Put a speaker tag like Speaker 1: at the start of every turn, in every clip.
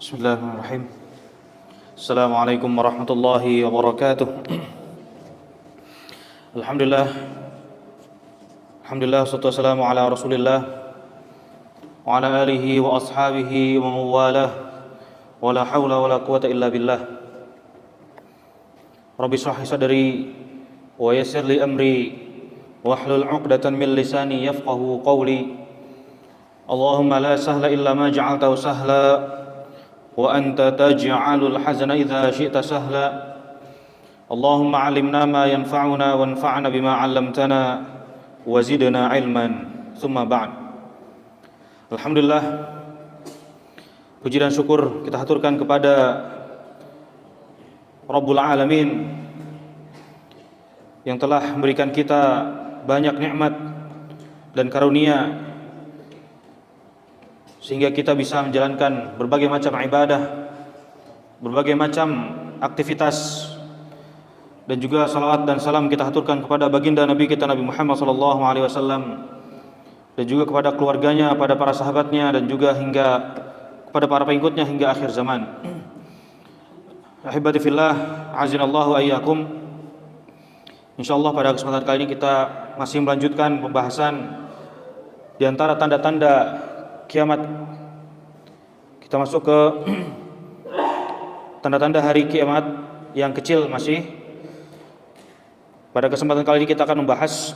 Speaker 1: Bismillahirrahmanirrahim. Assalamualaikum warahmatullahi wabarakatuh. Alhamdulillah. Alhamdulillah wassalatu wassalamu ala Rasulillah wa ala alihi wa ashabihi wa mawalah. Wa la haula wa la quwata illa billah. Rabbi shrah li sadri wa yassir li amri wahlul 'uqdatan min lisani yafqahu qawli. Allahumma la sahla illa ma ja'altahu sahla wa anta taj'alul hazana idza syi'ta sahla. Allahumma 'allimna ma yanfa'una wanfa'na bima 'allamtana wa zidna 'ilman. Tsumma ba'd. Alhamdulillah, puji dan syukur kita haturkan kepada Rabbul Alamin yang telah memberikan kita banyak nikmat dan karunia sehingga kita bisa menjalankan berbagai macam ibadah, berbagai macam aktivitas, dan juga salawat dan salam kita haturkan kepada baginda Nabi kita Nabi Muhammad SAW, dan juga kepada keluarganya, pada para sahabatnya, dan juga hingga kepada para pengikutnya hingga akhir zaman. Ahibati fillah, azinallahu ayyakum. Insyaallah pada kesempatan kali ini kita masih melanjutkan pembahasan di antara tanda-tanda kiamat. Kita masuk ke tanda-tanda hari kiamat yang kecil masih. Pada kesempatan kali ini kita akan membahas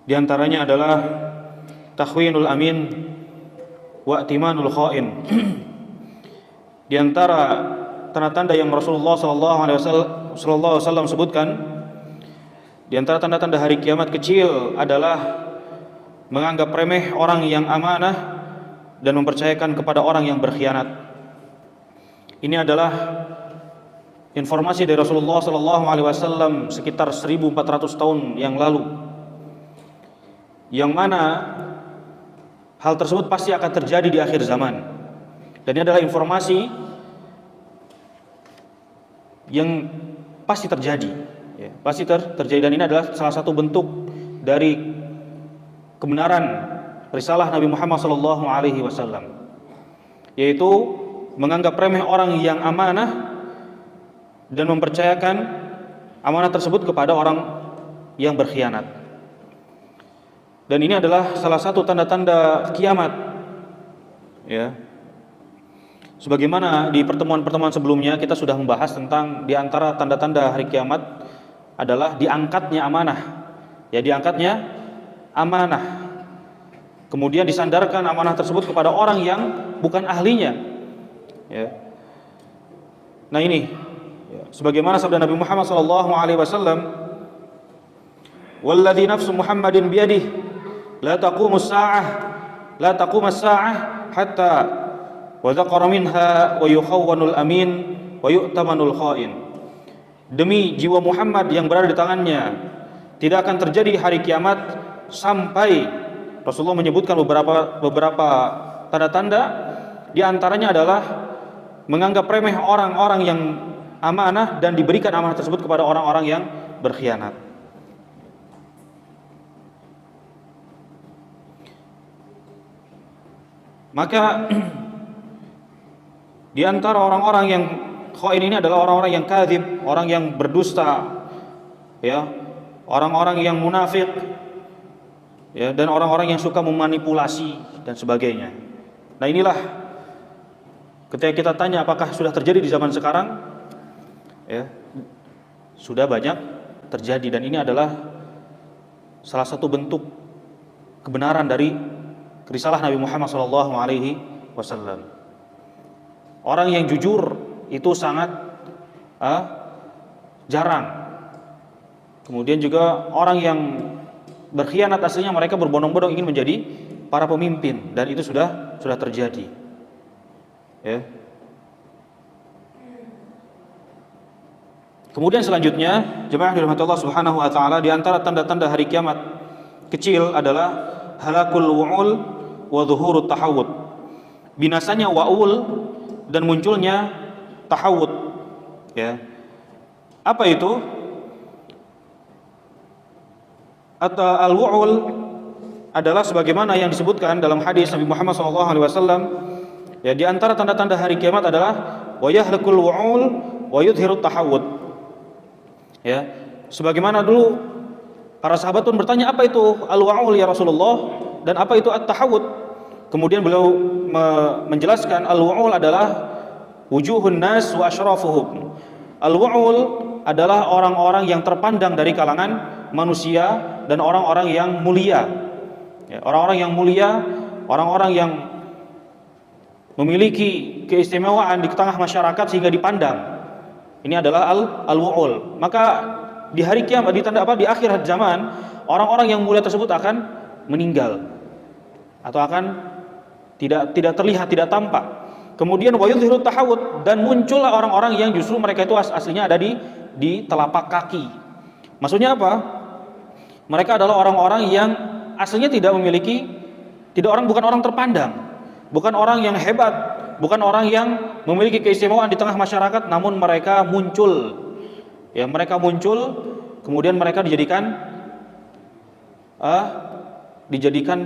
Speaker 1: di antaranya adalah takhwinul amin wa i'timanul kha'in. Di antara tanda-tanda yang Rasulullah SAW sebutkan, di antara tanda-tanda hari kiamat kecil adalah menganggap remeh orang yang amanah dan mempercayakan kepada orang yang berkhianat. Ini adalah informasi dari Rasulullah SAW sekitar 1400 tahun yang lalu, yang mana hal tersebut pasti akan terjadi di akhir zaman. Dan ini adalah informasi yang pasti terjadi, ya, pasti terjadi. Dan ini adalah salah satu bentuk dari kebenaran risalah Nabi Muhammad SAW, yaitu menganggap remeh orang yang amanah dan mempercayakan amanah tersebut kepada orang yang berkhianat. Dan ini adalah salah satu tanda-tanda kiamat, ya. Sebagaimana di pertemuan-pertemuan sebelumnya kita sudah membahas tentang di antara tanda-tanda hari kiamat adalah diangkatnya amanah, ya, diangkatnya amanah, kemudian disandarkan amanah tersebut kepada orang yang bukan ahlinya, ya. Nah ini, ya, sebagaimana sabda Nabi Muhammad SAW, "Walladzi nafsu Muhammadin biyadihi la taqumus sa'ah hatta wa dzakara minha wa yukhawwanul amin wa yu'tamanul kha'in." Demi jiwa Muhammad yang berada di tangannya, tidak akan terjadi hari kiamat sampai Rasulullah menyebutkan beberapa tanda-tanda. Di antaranya adalah menganggap remeh orang-orang yang amanah dan diberikan amanah tersebut kepada orang-orang yang berkhianat. Maka di antara orang-orang yang khain ini adalah orang-orang yang kadzib, orang yang berdusta, ya, orang-orang yang munafik, ya, dan orang-orang yang suka memanipulasi dan sebagainya. Nah inilah ketika kita tanya apakah sudah terjadi di zaman sekarang, ya, sudah banyak terjadi. Dan ini adalah salah satu bentuk kebenaran dari risalah Nabi Muhammad SAW. Orang yang jujur itu sangat jarang. Kemudian juga orang yang berkhianat aslinya mereka berbondong-bondong ingin menjadi para pemimpin, dan itu sudah terjadi, ya. Kemudian selanjutnya, jemaah dirahmati Allah Subhanahu wa taala, di antara tanda-tanda hari kiamat kecil adalah halakul wu'ul wa zuhurut tahawud. Binasanya wa'ul dan munculnya tahawud, ya. Apa itu? Atau al-wu'ul adalah sebagaimana yang disebutkan dalam hadis Nabi Muhammad SAW, Ya, di antara tanda-tanda hari kiamat adalah wa yahlukul wu'ul wa yudhirut tahawud. Ya, sebagaimana dulu para sahabat pun bertanya, apa itu al-wa'ul ya Rasulullah, dan apa itu at-tahawud? Kemudian beliau menjelaskan al-wa'ul adalah wujuhun nas wa asyrafuhum. Al-wa'ul adalah orang-orang yang terpandang dari kalangan manusia dan orang-orang yang mulia. Ya, orang-orang yang mulia, orang-orang yang memiliki keistimewaan di tengah masyarakat sehingga dipandang. Ini adalah al-wu'ul. Maka di hari kiamat, di akhir zaman, orang-orang yang mulia tersebut akan meninggal atau akan tidak terlihat, tidak tampak. Kemudian wa yudhirut tahawud, dan muncullah orang-orang yang justru mereka itu aslinya ada di telapak kaki. Maksudnya apa? Mereka adalah orang-orang yang aslinya bukan orang terpandang, bukan orang yang hebat, bukan orang yang memiliki keistimewaan di tengah masyarakat, namun mereka muncul. Ya, mereka muncul, kemudian mereka dijadikan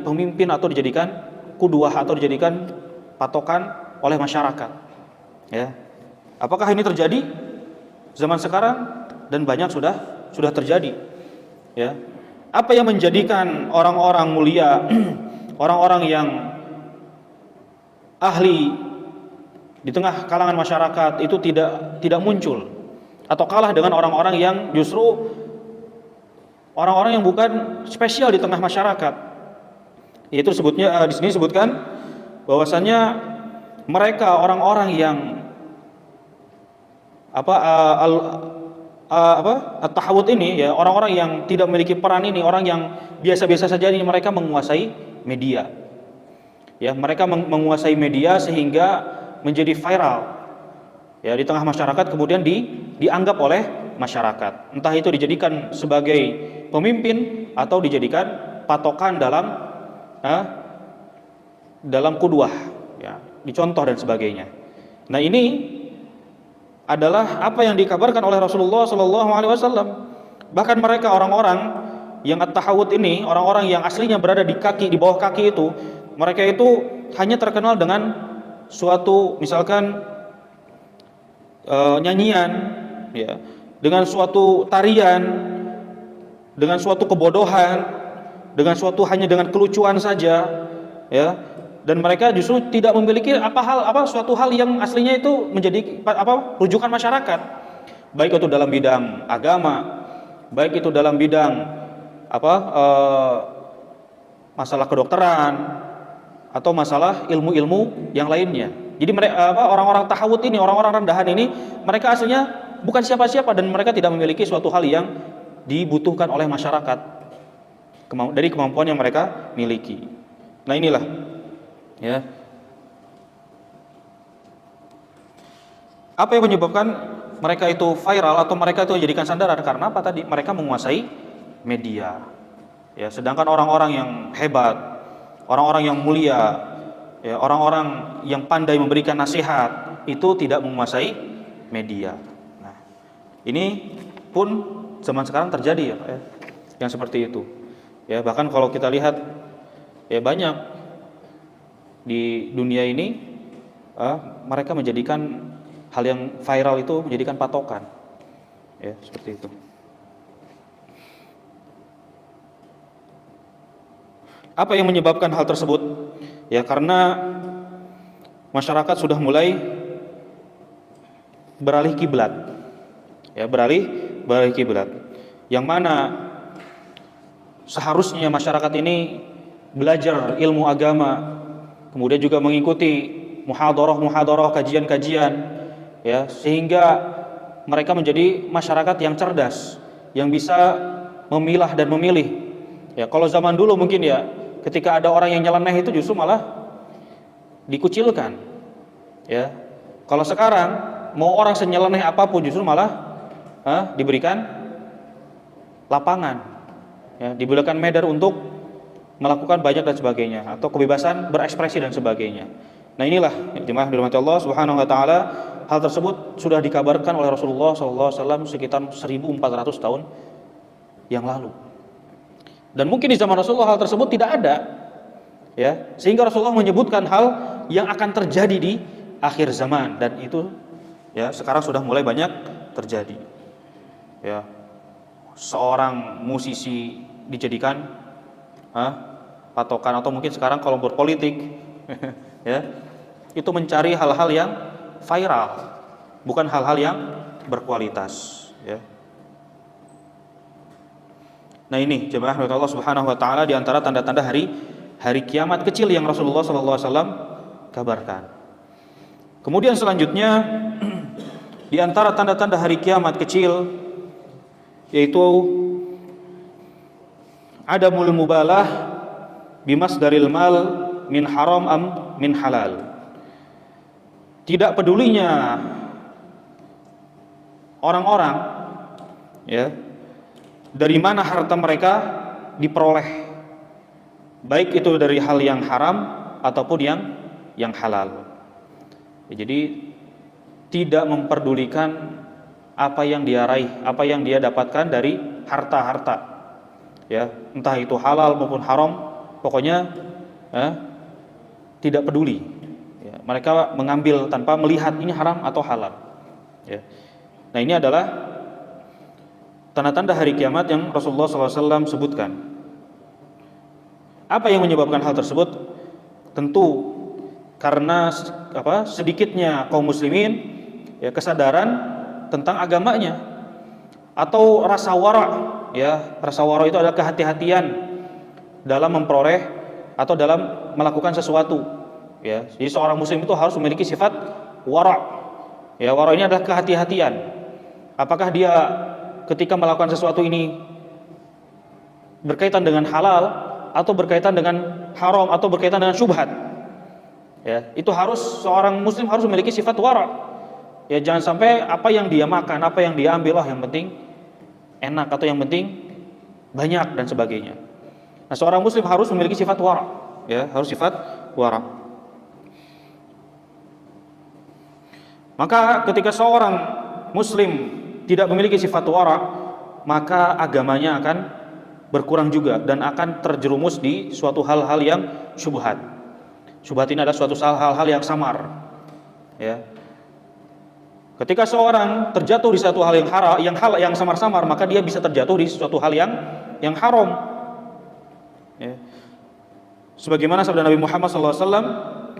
Speaker 1: pemimpin atau dijadikan qudwah atau dijadikan patokan oleh masyarakat. Ya. Apakah ini terjadi zaman sekarang? Dan banyak sudah terjadi. Ya. Apa yang menjadikan orang-orang mulia, orang-orang yang ahli di tengah kalangan masyarakat itu tidak muncul atau kalah dengan orang-orang yang justru orang-orang yang bukan spesial di tengah masyarakat? Yaitu di sini disebutkan bahwasannya mereka orang-orang yang at-tahawud ini, ya, orang-orang yang tidak memiliki peran ini, orang yang biasa-biasa saja ini, mereka menguasai media. Ya, mereka menguasai media sehingga menjadi viral. Ya, di tengah masyarakat, kemudian dianggap oleh masyarakat. Entah itu dijadikan sebagai pemimpin atau dijadikan patokan dalam qudwah, ya, dicontoh dan sebagainya. Nah, ini adalah apa yang dikabarkan oleh Rasulullah SAW. Bahkan mereka orang-orang yang at-tahawud ini, orang-orang yang aslinya berada di bawah kaki itu, mereka itu hanya terkenal dengan suatu, misalkan nyanyian, ya, dengan suatu tarian, dengan suatu kebodohan, hanya dengan kelucuan saja, ya. Dan mereka justru tidak memiliki suatu hal yang aslinya itu menjadi rujukan masyarakat, baik itu dalam bidang agama, baik itu dalam bidang masalah kedokteran atau masalah ilmu-ilmu yang lainnya. Jadi mereka orang-orang tahawud ini, orang-orang rendahan ini, mereka aslinya bukan siapa-siapa dan mereka tidak memiliki suatu hal yang dibutuhkan oleh masyarakat dari kemampuan yang mereka miliki. Nah, inilah, ya, apa yang menyebabkan mereka itu viral atau mereka itu dijadikan sandaran? Karena apa tadi? Mereka menguasai media. Ya, sedangkan orang-orang yang hebat, orang-orang yang mulia, ya, orang-orang yang pandai memberikan nasihat itu tidak menguasai media. Nah, ini pun zaman sekarang terjadi, ya, yang seperti itu. Ya, bahkan kalau kita lihat, ya, banyak di dunia ini mereka menjadikan hal yang viral itu menjadikan patokan, ya, seperti itu. Apa yang menyebabkan hal tersebut? Ya, karena masyarakat sudah mulai beralih kiblat, ya, beralih kiblat, yang mana seharusnya masyarakat ini belajar ilmu agama, kemudian juga mengikuti muhadharah, kajian-kajian, ya, sehingga mereka menjadi masyarakat yang cerdas, yang bisa memilah dan memilih. Ya, kalau zaman dulu mungkin, ya, ketika ada orang yang nyeleneh itu justru malah dikucilkan. Ya, kalau sekarang mau orang senyeleneh apapun justru malah diberikan lapangan, ya, diberikan medan untuk melakukan banyak dan sebagainya, atau kebebasan berekspresi dan sebagainya. Nah, inilah jemaah dirahmati Allah Subhanahu wa taala, hal tersebut sudah dikabarkan oleh Rasulullah SAW sekitar 1400 tahun yang lalu. Dan mungkin di zaman Rasulullah hal tersebut tidak ada, ya, sehingga Rasulullah menyebutkan hal yang akan terjadi di akhir zaman, dan itu ya sekarang sudah mulai banyak terjadi. Ya, seorang musisi dijadikan patokan, atau mungkin sekarang kalau berpolitik ya, itu mencari hal-hal yang viral, bukan hal-hal yang berkualitas ya. Nah ini jemaah Allah Subhanahu wa taala, di antara tanda-tanda hari kiamat kecil yang Rasulullah sallallahu alaihi wasallam kabarkan. Kemudian selanjutnya di antara tanda-tanda hari kiamat kecil yaitu adamul mubalah bimasdaril mal min haram am min halal. Tidak pedulinya orang-orang ya dari mana harta mereka diperoleh, baik itu dari hal yang haram ataupun yang halal. Ya, jadi tidak memperdulikan apa yang dia raih, apa yang dia dapatkan dari harta-harta, ya, entah itu halal maupun haram, pokoknya tidak peduli. Ya, mereka mengambil tanpa melihat ini haram atau halal. Ya. Nah ini adalah tanda-tanda hari kiamat yang Rasulullah SAW sebutkan. Apa yang menyebabkan hal tersebut? Tentu karena sedikitnya kaum muslimin ya kesadaran tentang agamanya, atau rasa wara ya. Rasa wara itu adalah kehati-hatian dalam memperoleh atau dalam melakukan sesuatu ya. Jadi seorang muslim itu harus memiliki sifat wara. Ya, wara ini adalah kehati-hatian. Apakah dia ketika melakukan sesuatu ini berkaitan dengan halal atau berkaitan dengan haram atau berkaitan dengan syubhat. Ya, itu harus seorang muslim harus memiliki sifat wara. Ya, jangan sampai apa yang dia makan, apa yang dia ambil, yang penting enak atau yang penting banyak dan sebagainya. Nah, seorang muslim harus memiliki sifat wara, ya, harus sifat wara. Maka ketika seorang muslim tidak memiliki sifat wara, maka agamanya akan berkurang juga dan akan terjerumus di suatu hal-hal yang syubhat. Syubhat ini adalah suatu hal-hal yang samar. Ya. Ketika seorang terjatuh di suatu hal yang haram, yang samar-samar, maka dia bisa terjatuh di suatu hal yang haram. Ya. Sebagaimana sabda Nabi Muhammad SAW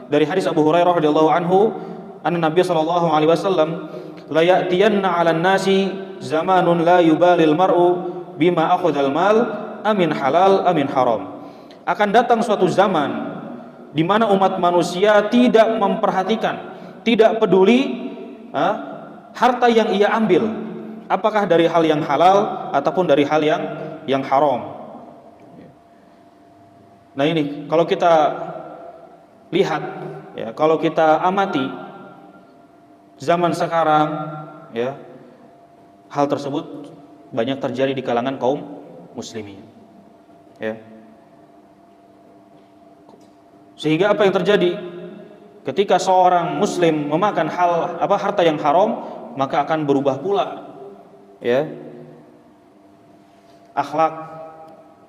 Speaker 1: dari hadis Abu Hurairah radhiyallahu anhu, anna Nabi sallallahu alaihi wasallam la ya'tiyanna 'alan nasi zamanun la yubalil mar'u bima akhadhal mal amin halal amin haram. Akan datang suatu zaman di mana umat manusia tidak memperhatikan, tidak peduli harta yang ia ambil, apakah dari hal yang halal ataupun dari hal yang haram. Nah ini kalau kita lihat ya, kalau kita amati zaman sekarang ya, hal tersebut banyak terjadi di kalangan kaum muslimin ya. Sehingga apa yang terjadi ketika seorang muslim memakan harta yang haram, maka akan berubah pula ya akhlak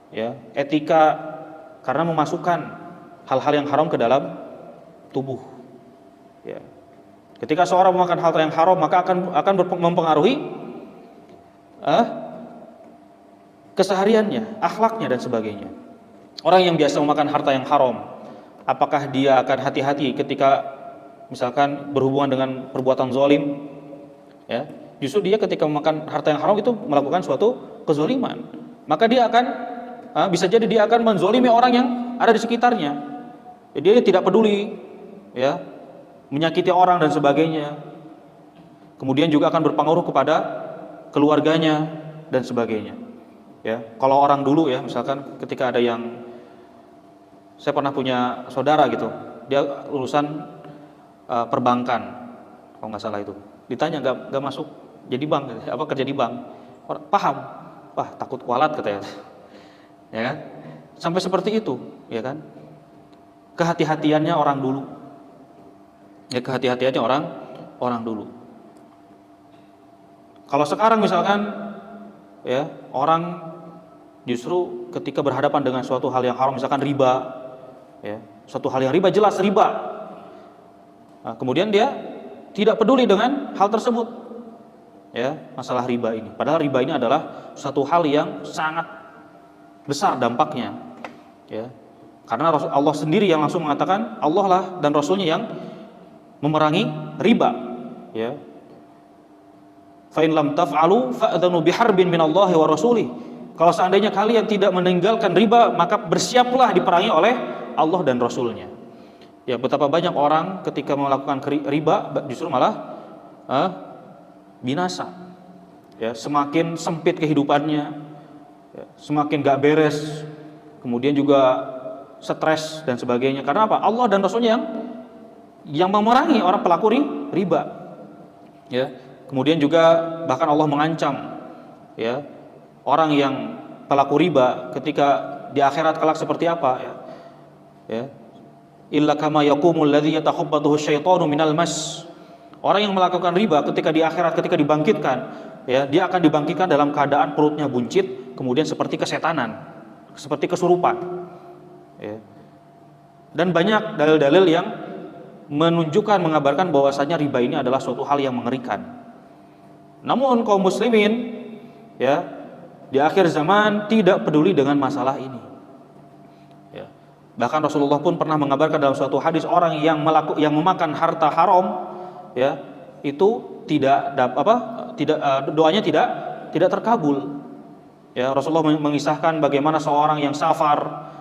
Speaker 1: ya, etika, karena memasukkan hal-hal yang haram ke dalam tubuh ya. Ketika seorang memakan hal yang haram, maka akan mempengaruhi kesehariannya, akhlaknya dan sebagainya. Orang yang biasa memakan harta yang haram, apakah dia akan hati-hati ketika misalkan berhubungan dengan perbuatan zalim? Ya, justru dia ketika memakan harta yang haram itu melakukan suatu kezaliman. Maka dia akan bisa jadi dia akan menzalimi orang yang ada di sekitarnya. Dia tidak peduli, ya, menyakiti orang dan sebagainya. Kemudian juga akan berpengaruh kepada keluarganya dan sebagainya. Ya, kalau orang dulu ya, misalkan ketika ada yang, saya pernah punya saudara gitu, dia lulusan perbankan, kalau nggak salah itu, ditanya nggak masuk jadi bank, kerja di bank, paham, wah takut kualat katanya, ya kan, sampai seperti itu, ya kan, kehati-hatiannya orang dulu, ya kehati-hatiannya orang dulu. Kalau sekarang misalkan, ya orang justru ketika berhadapan dengan suatu hal yang haram, misalkan riba, ya, suatu hal yang riba, jelas riba, Kemudian dia tidak peduli dengan hal tersebut, ya, masalah riba ini. Padahal riba ini adalah suatu hal yang sangat besar dampaknya, ya. Karena Allah sendiri yang langsung mengatakan, Allah lah dan Rasulnya yang memerangi riba, ya. Fa in lam taf'alu fa'dhanu biharbin minallahi wa rasulih. Kalau seandainya kalian tidak meninggalkan riba, maka bersiaplah diperangi oleh Allah dan Rasulnya. Ya, betapa banyak orang ketika melakukan riba justru malah binasa. Ya, semakin sempit kehidupannya, ya, semakin gak beres, kemudian juga stres dan sebagainya. Karena apa? Allah dan Rasulnya yang memerangi orang pelaku riba. Ya, kemudian juga bahkan Allah mengancam, ya, orang yang pelaku riba ketika di akhirat kelak seperti apa, ya. Ya. Illa kama yaqumul ladzi yatakhabbathu syaitanu minal mas. Orang yang melakukan riba ketika di akhirat, ketika dibangkitkan, ya, dia akan dibangkitkan dalam keadaan perutnya buncit, kemudian seperti kesetanan, seperti kesurupan. Ya. Dan banyak dalil-dalil yang menunjukkan, mengabarkan bahwasanya riba ini adalah suatu hal yang mengerikan. Namun kaum muslimin, ya, di akhir zaman tidak peduli dengan masalah ini. Ya. Bahkan Rasulullah pun pernah mengabarkan dalam suatu hadis, orang yang memakan harta haram, ya, itu doanya tidak terkabul. Ya, Rasulullah mengisahkan bagaimana seorang yang safar,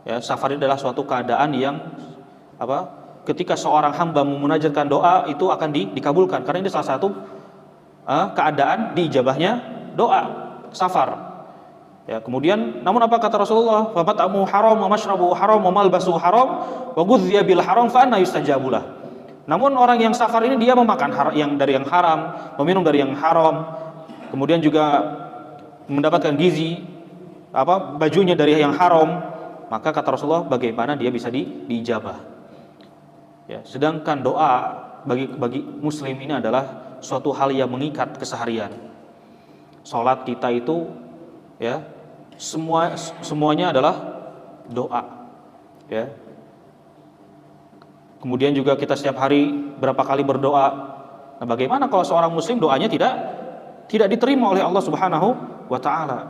Speaker 1: ya, safar itu adalah suatu keadaan yang ketika seorang hamba memunajatkan doa itu akan dikabulkan, karena ini salah satu keadaan diijabahnya doa safar. Ya, kemudian namun apa kata Rasulullah? Fa mat'amu haram wa mashrabu haram wa malbasu haram wa ghudhiya bil haram fa anna yustajabulah. Namun orang yang safar ini dia memakan yang dari yang haram, meminum dari yang haram, kemudian juga mendapatkan gizi bajunya dari yang haram, maka kata Rasulullah bagaimana dia bisa diijabah. Ya, sedangkan doa bagi muslim ini adalah suatu hal yang mengikat keseharian. Salat kita itu, ya, semuanya adalah doa, ya. Kemudian juga kita setiap hari berapa kali berdoa. Nah, bagaimana kalau seorang muslim doanya tidak diterima oleh Allah Subhanahu wa taala?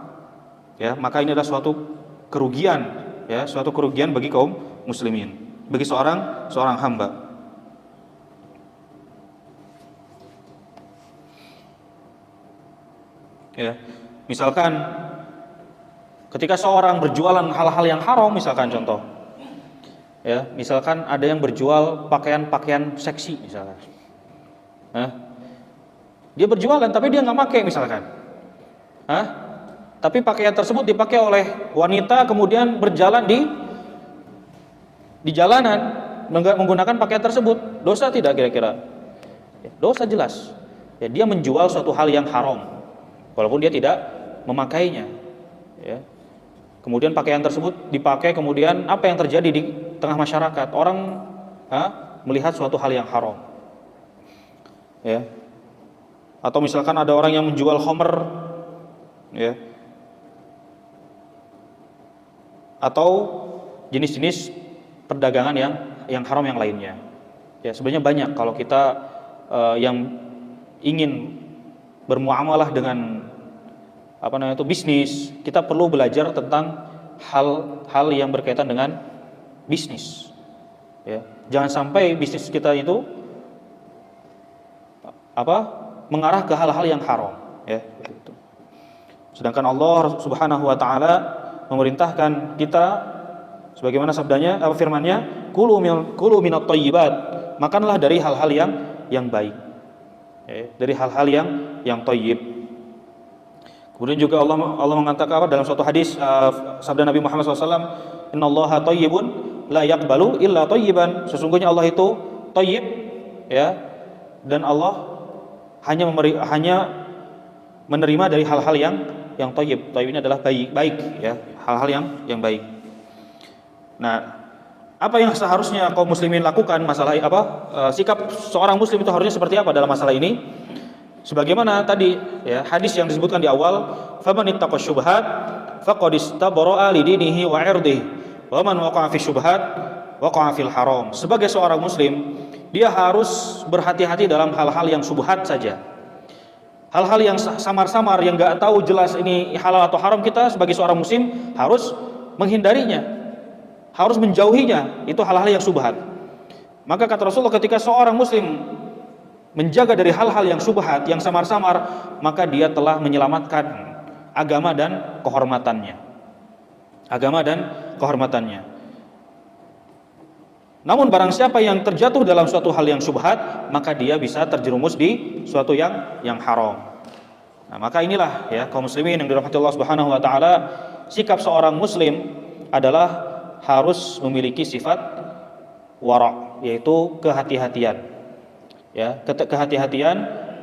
Speaker 1: Ya, maka ini adalah suatu kerugian, ya, suatu kerugian bagi kaum muslimin, bagi seorang hamba. Ya, misalkan ketika seorang berjualan hal-hal yang haram, misalkan contoh, ya, misalkan ada yang berjual pakaian seksi, misalkan, dia berjualan tapi dia nggak pakai, misalkan, tapi pakaian tersebut dipakai oleh wanita kemudian berjalan di jalanan menggunakan pakaian tersebut, dosa tidak kira-kira? Ya, dosa jelas. Ya, dia menjual suatu hal yang haram walaupun dia tidak memakainya, ya. Kemudian pakaian tersebut dipakai, kemudian apa yang terjadi di tengah masyarakat? Orang melihat suatu hal yang haram, ya. Atau misalkan ada orang yang menjual khamr, ya, atau jenis-jenis perdagangan yang haram yang lainnya. Ya, sebenarnya banyak kalau kita yang ingin bermuamalah dengan bisnis, kita perlu belajar tentang hal yang berkaitan dengan bisnis. Ya, jangan sampai bisnis kita itu mengarah ke hal-hal yang haram, ya. Sedangkan Allah Subhanahu wa taala memerintahkan kita sebagaimana sabdanya, firman-Nya, kulu minat thayyibat, makanlah dari hal-hal yang baik. Ya, dari hal-hal yang thayyib. Kemudian juga Allah mengatakan dalam suatu hadis, sabda Nabi Muhammad SAW, innallaha thayyibun la yaqbalu illa thayyiban. Sesungguhnya Allah itu thayyib, ya, dan Allah hanya menerima dari hal-hal yang thayyib. Thayyib ini adalah baik, ya, hal-hal yang baik. Nah, apa yang seharusnya kaum muslimin lakukan masalah sikap seorang muslim itu harusnya seperti apa dalam masalah ini? Sebagaimana tadi, ya, hadis yang disebutkan di awal, faman ittaqa syubhat faqad istabara'a lidinihi wa 'irdihi wa man waqa'a fi syubhat waqa'a fil haram. Sebagai seorang muslim, dia harus berhati-hati dalam hal-hal yang subhat saja. Hal-hal yang samar-samar, yang nggak tahu jelas ini halal atau haram, kita sebagai seorang muslim harus menghindarinya, harus menjauhinya. Itu hal-hal yang subhat. Maka kata Rasulullah, ketika seorang muslim menjaga dari hal-hal yang subhat, yang samar-samar, maka dia telah menyelamatkan agama dan kehormatannya. Agama dan kehormatannya. Namun barang siapa yang terjatuh dalam suatu hal yang subhat, maka dia bisa terjerumus di suatu yang haram. Nah, maka inilah ya kaum muslimin yang dirahmati Allah Subhanahu wa taala, sikap seorang muslim adalah harus memiliki sifat wara', yaitu kehati-hatian. Ya, kehati-hatian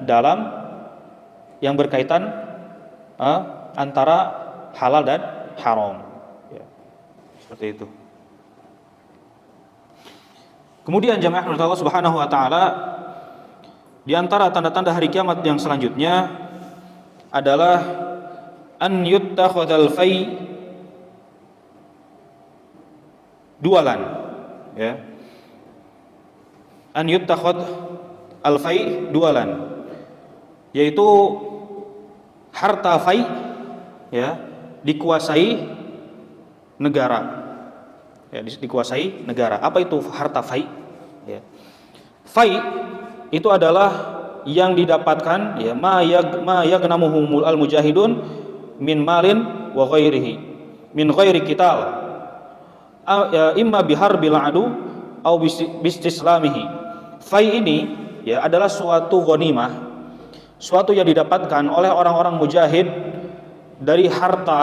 Speaker 1: dalam yang berkaitan antara halal dan haram. Ya, seperti itu. Kemudian jamaah Allah Subhanahu wa taala, di antara tanda-tanda hari kiamat yang selanjutnya adalah an yuttakhadzal fai dualan, ya. An yuttakhadz al fai dualan, yaitu harta fai, ya, dikuasai negara. Ya, dikuasai negara. Apa itu harta fai? Ya. Fai itu adalah yang didapatkan, ya, ma yagnamuhumul al-mujahidun min malin wa ghairihi min ghairi qital, imma biharbil adu au bistislamihi. Fai ini, ya, adalah suatu ghanimah, suatu yang didapatkan oleh orang-orang mujahid dari harta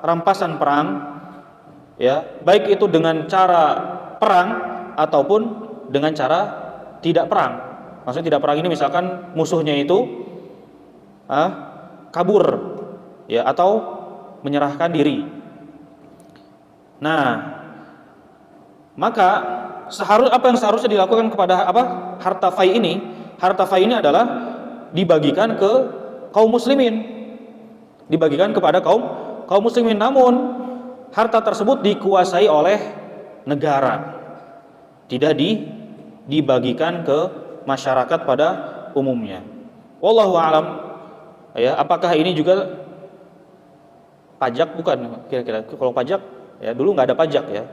Speaker 1: rampasan perang, ya, baik itu dengan cara perang ataupun dengan cara tidak perang. Maksudnya tidak perang ini misalkan musuhnya itu kabur, ya, atau menyerahkan diri. Nah, maka apa yang seharusnya dilakukan kepada harta fai ini? Harta fai ini adalah dibagikan ke kaum muslimin, dibagikan kepada kaum muslimin. Namun harta tersebut dikuasai oleh negara, tidak dibagikan ke masyarakat pada umumnya. Wallahu a'lam. Ya, apakah ini juga pajak? Bukan, kira-kira. Kalau pajak, ya, dulu nggak ada pajak, ya.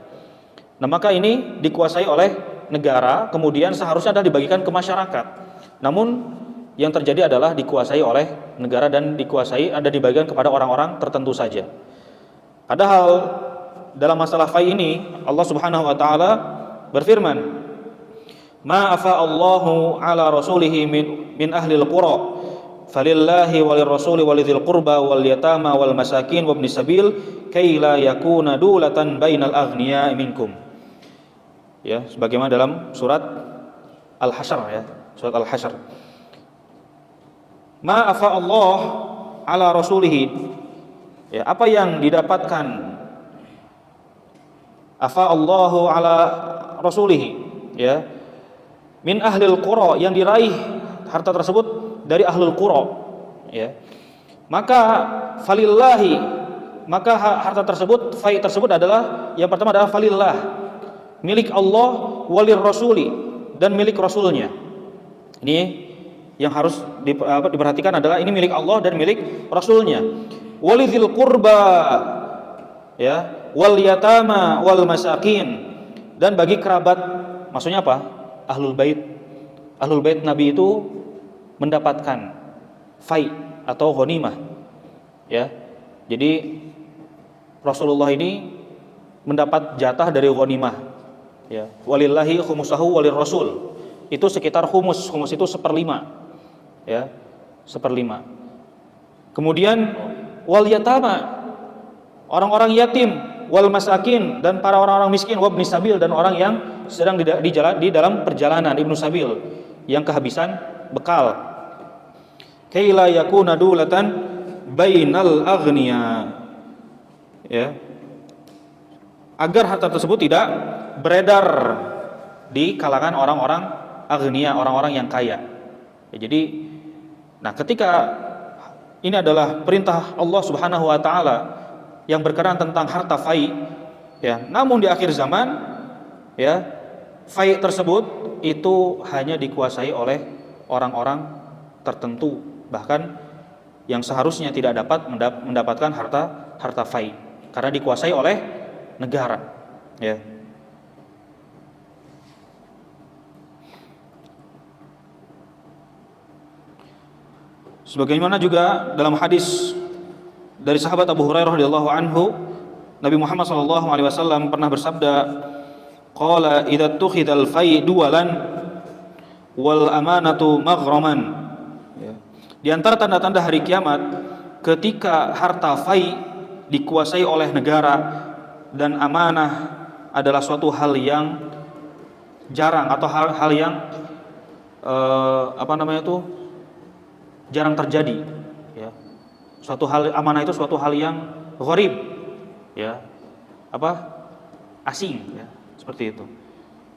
Speaker 1: Nah, maka ini dikuasai oleh negara, kemudian seharusnya adalah dibagikan ke masyarakat. Namun yang terjadi adalah dikuasai oleh negara dan dibagikan kepada orang-orang tertentu saja. Padahal dalam masalah fai ini Allah Subhanahu wa taala berfirman, "Ma afa Allahu ala rasulihi min ahli al-qura falillahi walir rasuli walidzil qurba wal yatama wal masakin wabnis sabil kay la yakuna dulatan bainal aghniya minkum." Ya, sebagaimana dalam surat Al-Hasyr, ya, surat Al-Hasyr. Ma afa Allah ala rasulihi, ya, apa yang didapatkan afa Allahu ala rasulihi, ya, min ahlil qura, yang diraih harta tersebut dari ahlul qura, ya, maka falillahi, maka harta tersebut, fai tersebut adalah, yang pertama adalah falillah, milik Allah, walir rasuli, dan milik rasulnya. Ini yang harus diperhatikan adalah ini milik Allah dan milik rasulnya. Walidzil qurba, ya, wal yatama wal masakin, dan bagi kerabat. Maksudnya apa? Ahlul bait. Ahlul bait Nabi itu mendapatkan fai atau ghanimah, ya. Jadi Rasulullah ini mendapat jatah dari ghanimah, ya. Walillahi khumusahu walir rasul, itu sekitar humus itu 1/5, ya, 1/5. Kemudian wal yatama, orang-orang yatim, wal masakin, dan para orang-orang miskin, wabnis sabil, dan orang yang sedang di dalam perjalanan, ibnu sabil, yang kehabisan bekal. Kaila yakuna dulatan bainal aghniya, ya, agar harta tersebut tidak beredar di kalangan orang-orang aghniya, orang-orang yang kaya. Ya, jadi, nah, ketika ini adalah perintah Allah Subhanahu wa taala yang berkenaan tentang harta fai, ya, namun di akhir zaman ya, fai tersebut itu hanya dikuasai oleh orang-orang tertentu, bahkan yang seharusnya tidak dapat mendapatkan harta fai karena dikuasai oleh negara, ya. Sebagaimana juga dalam hadis dari sahabat Abu Hurairah radhiyallahu anhu, Nabi Muhammad sallallahu alaihi wasallam pernah bersabda, qala idza tukhidal fai duwalan wal amanatu maghraman. Ya. Di antara tanda-tanda hari kiamat ketika harta fai dikuasai oleh negara dan amanah adalah suatu hal yang jarang atau hal yang jarang terjadi, ya. Suatu hal amanah itu suatu hal yang gharib, ya, asing, ya, seperti itu.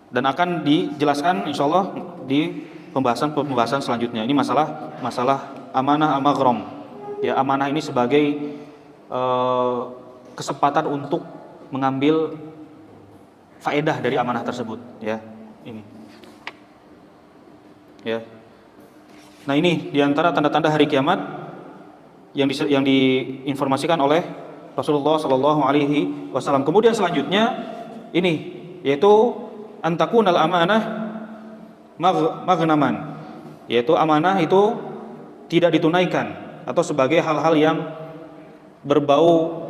Speaker 1: Dan akan dijelaskan insyaallah di pembahasan selanjutnya. Ini masalah amanah maghram, ya. Amanah ini sebagai kesempatan untuk mengambil faedah dari amanah tersebut, ya. Ini, ya. Nah, ini diantara tanda-tanda hari kiamat yang diinformasikan oleh Rasulullah Shallallahu Alaihi Wasallam. Kemudian selanjutnya ini yaitu antakunal amanah maghnaman, yaitu amanah itu tidak ditunaikan atau sebagai hal-hal yang berbau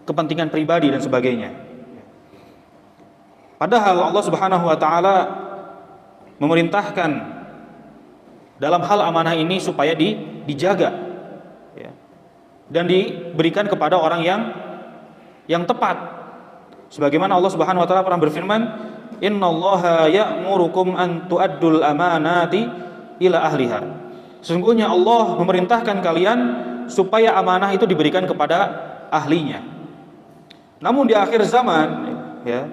Speaker 1: kepentingan pribadi dan sebagainya. Padahal Allah Subhanahu Wa Taala memerintahkan dalam hal amanah ini supaya dijaga, ya, dan diberikan kepada orang yang tepat. Sebagaimana Allah Subhanahu wa taala pernah berfirman, "Innallaha ya'murukum an tu'addul amanati ila ahliha." Sesungguhnya Allah memerintahkan kalian supaya amanah itu diberikan kepada ahlinya. Namun di akhir zaman, ya,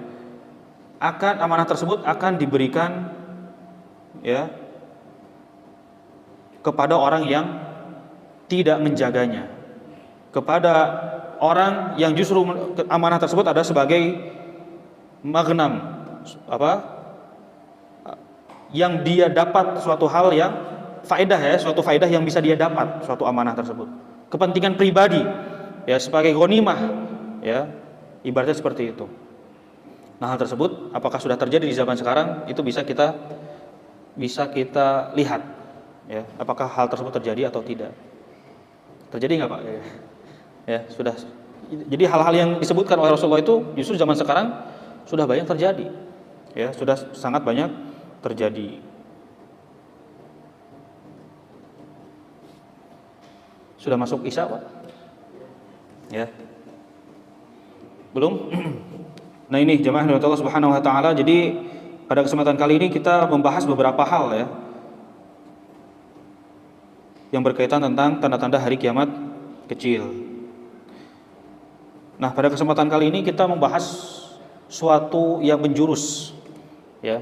Speaker 1: amanah tersebut akan diberikan, ya, kepada orang yang tidak menjaganya, kepada orang yang justru amanah tersebut ada sebagai maghnam, yang dia dapat suatu hal yang faedah, ya, suatu faedah yang bisa dia dapat suatu amanah tersebut, kepentingan pribadi, ya, sebagai ghanimah, ya, ibaratnya seperti itu. Nah, hal tersebut apakah sudah terjadi di zaman sekarang itu bisa kita lihat, ya, apakah hal tersebut terjadi atau tidak. Terjadi nggak Pak? Ya, sudah. Jadi hal-hal yang disebutkan oleh Rasulullah itu justru zaman sekarang sudah banyak terjadi, ya, sudah sangat banyak terjadi. Sudah masuk Isya Pak? Ya, belum? Nah, ini jemaah dari Allah Subhanahu Wa Taala. Jadi pada kesempatan kali ini kita membahas beberapa hal, ya, yang berkaitan tentang tanda-tanda hari kiamat kecil. Nah, pada kesempatan kali ini kita membahas suatu yang menjurus, ya.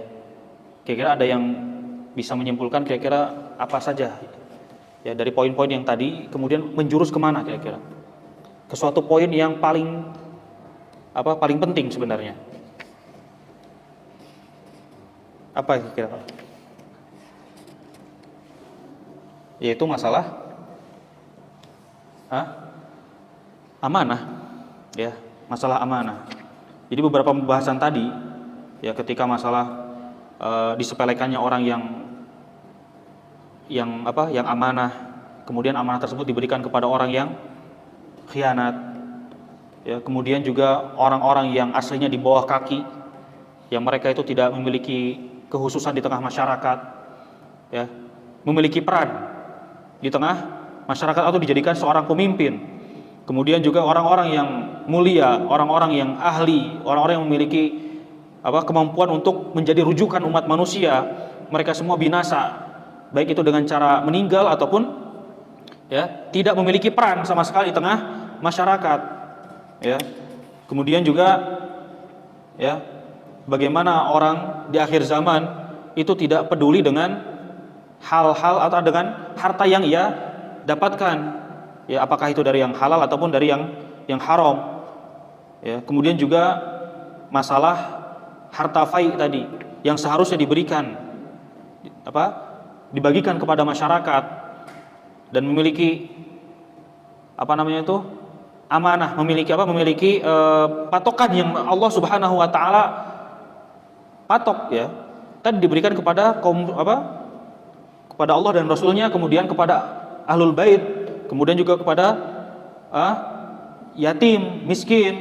Speaker 1: Kira-kira ada yang bisa menyimpulkan kira-kira apa saja, ya, dari poin-poin yang tadi kemudian menjurus kemana kira-kira? Ke suatu poin yang paling penting sebenarnya. Apa kira-kira Pak? Yaitu masalah amanah, ya, masalah amanah. Jadi beberapa pembahasan tadi, ya, ketika masalah disepelekannya orang yang amanah, kemudian amanah tersebut diberikan kepada orang yang khianat, ya, kemudian juga orang-orang yang aslinya di bawah kaki, yang mereka itu tidak memiliki kekhususan di tengah masyarakat, ya, memiliki peran di tengah masyarakat atau dijadikan seorang pemimpin. Kemudian juga orang-orang yang mulia, orang-orang yang ahli, orang-orang yang memiliki kemampuan untuk menjadi rujukan umat manusia, mereka semua binasa, baik itu dengan cara meninggal ataupun, ya, tidak memiliki peran sama sekali di tengah masyarakat, ya. Kemudian juga, ya, bagaimana orang di akhir zaman itu tidak peduli dengan hal-hal atau dengan harta yang ia dapatkan, ya, apakah itu dari yang halal ataupun dari yang haram, ya. Kemudian juga masalah harta fai tadi yang seharusnya diberikan, dibagikan kepada masyarakat dan memiliki amanah, memiliki patokan yang Allah Subhanahu wa taala patok ya. Tadi diberikan kepada kepada Allah dan Rasulnya, kemudian kepada ahlul bait, kemudian juga kepada yatim, miskin,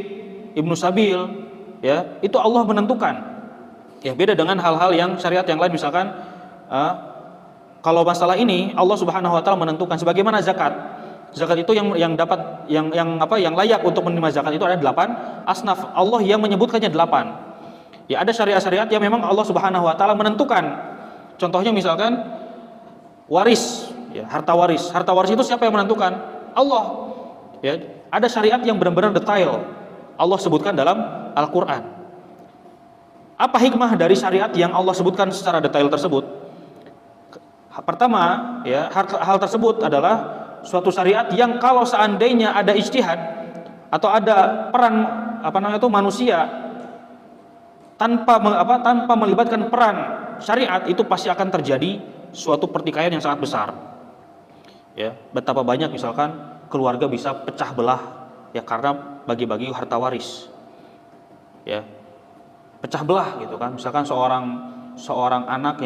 Speaker 1: ibnu sabil, ya. Itu Allah menentukan. Ya, beda dengan hal-hal yang syariat yang lain, misalkan kalau masalah ini Allah Subhanahu wa taala menentukan sebagaimana zakat. Zakat itu yang layak untuk menerima zakat itu ada 8 asnaf. Allah yang menyebutkannya 8. Ya, ada syariat-syariat yang memang Allah Subhanahu wa taala menentukan. Contohnya misalkan waris, ya, harta waris. Harta waris itu siapa yang menentukan? Allah. Ya, ada syariat yang benar-benar detail. Allah sebutkan dalam Al-Qur'an. Apa hikmah dari syariat yang Allah sebutkan secara detail tersebut? Pertama, ya, hal tersebut adalah suatu syariat yang kalau seandainya ada ijtihad atau ada peran manusia tanpa melibatkan peran syariat, itu pasti akan terjadi suatu pertikaian yang sangat besar. Ya, betapa banyak misalkan keluarga bisa pecah belah ya karena bagi-bagi harta waris. Ya. Pecah belah gitu kan. Misalkan seorang anak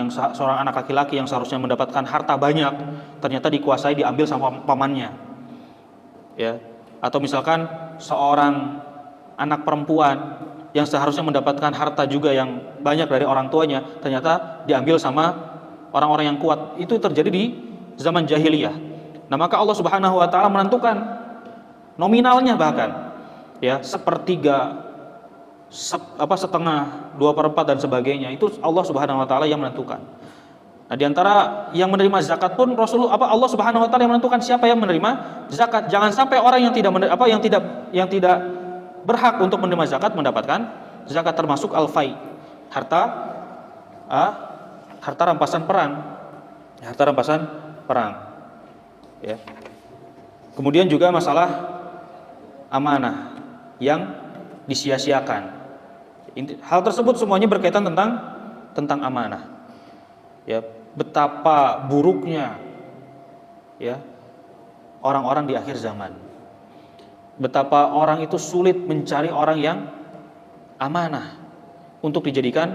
Speaker 1: laki-laki yang seharusnya mendapatkan harta banyak ternyata dikuasai, diambil sama pamannya. Ya. Atau misalkan seorang anak perempuan yang seharusnya mendapatkan harta juga yang banyak dari orang tuanya ternyata diambil sama orang-orang yang kuat. Itu terjadi di zaman jahiliyah. Nah, maka Allah Subhanahu wa taala menentukan nominalnya bahkan ya sepertiga, setengah, 2/4 dan sebagainya. Itu Allah Subhanahu wa taala yang menentukan. Nah, di antara yang menerima zakat pun Allah Subhanahu wa taala yang menentukan siapa yang menerima zakat. Jangan sampai orang yang tidak berhak untuk menerima zakat mendapatkan zakat, termasuk al-fai, harta rampasan perang. Harta rampasan perang. Ya. Kemudian juga masalah amanah yang disia-siakan. Hal tersebut semuanya berkaitan tentang amanah. Ya, betapa buruknya ya orang-orang di akhir zaman. Betapa orang itu sulit mencari orang yang amanah untuk dijadikan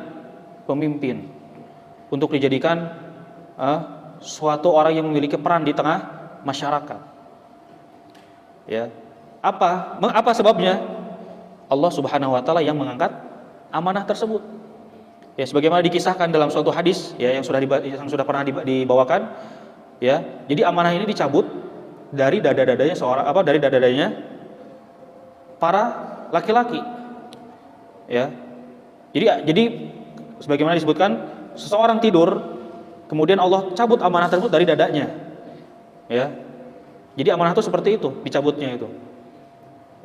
Speaker 1: pemimpin, untuk dijadikan suatu orang yang memiliki peran di tengah masyarakat. Ya. Apa sebabnya? Allah Subhanahu wa taala yang mengangkat amanah tersebut. Ya, sebagaimana dikisahkan dalam suatu hadis ya yang sudah pernah dibawakan, ya. Jadi amanah ini dicabut dari dada-dadanya para laki-laki. Ya. Jadi sebagaimana disebutkan, seseorang tidur kemudian Allah cabut amanah tersebut dari dadanya. Ya. Jadi amanah itu seperti itu, dicabutnya itu.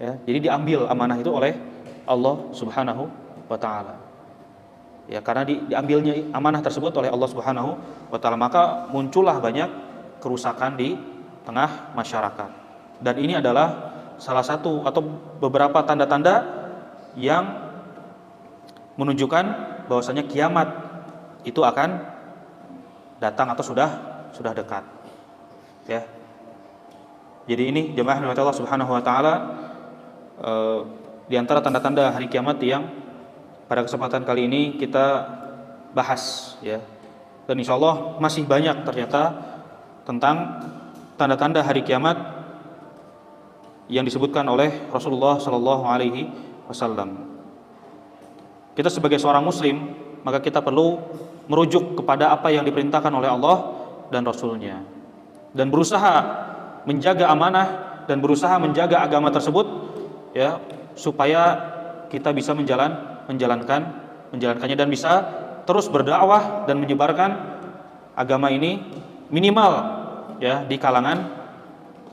Speaker 1: Ya, jadi diambil amanah itu oleh Allah Subhanahu wa taala. Ya, karena diambilnya amanah tersebut oleh Allah Subhanahu wa taala, maka muncullah banyak kerusakan di tengah masyarakat. Dan ini adalah salah satu atau beberapa tanda-tanda yang menunjukkan bahwasanya kiamat itu akan datang atau sudah dekat. Ya. Jadi ini jemaah rahmat Allah Subhanahu wa taala, di antara tanda-tanda hari kiamat yang pada kesempatan kali ini kita bahas ya. Dan insyaallah masih banyak ternyata tentang tanda-tanda hari kiamat yang disebutkan oleh Rasulullah sallallahu alaihi wasallam. Kita sebagai seorang muslim, maka kita perlu merujuk kepada apa yang diperintahkan oleh Allah dan Rasulnya, dan berusaha menjaga amanah dan berusaha menjaga agama tersebut ya, supaya kita bisa menjalankannya dan bisa terus berdakwah dan menyebarkan agama ini minimal ya di kalangan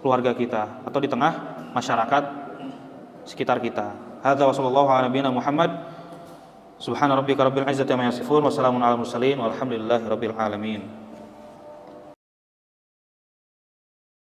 Speaker 1: keluarga kita atau di tengah masyarakat sekitar kita. Hadza wa sallallahu ala nabiyina Muhammad. Subhana rabbika rabbil izzati amma yasifun wa salamun alal mursalin walhamdulillahi rabbil alamin.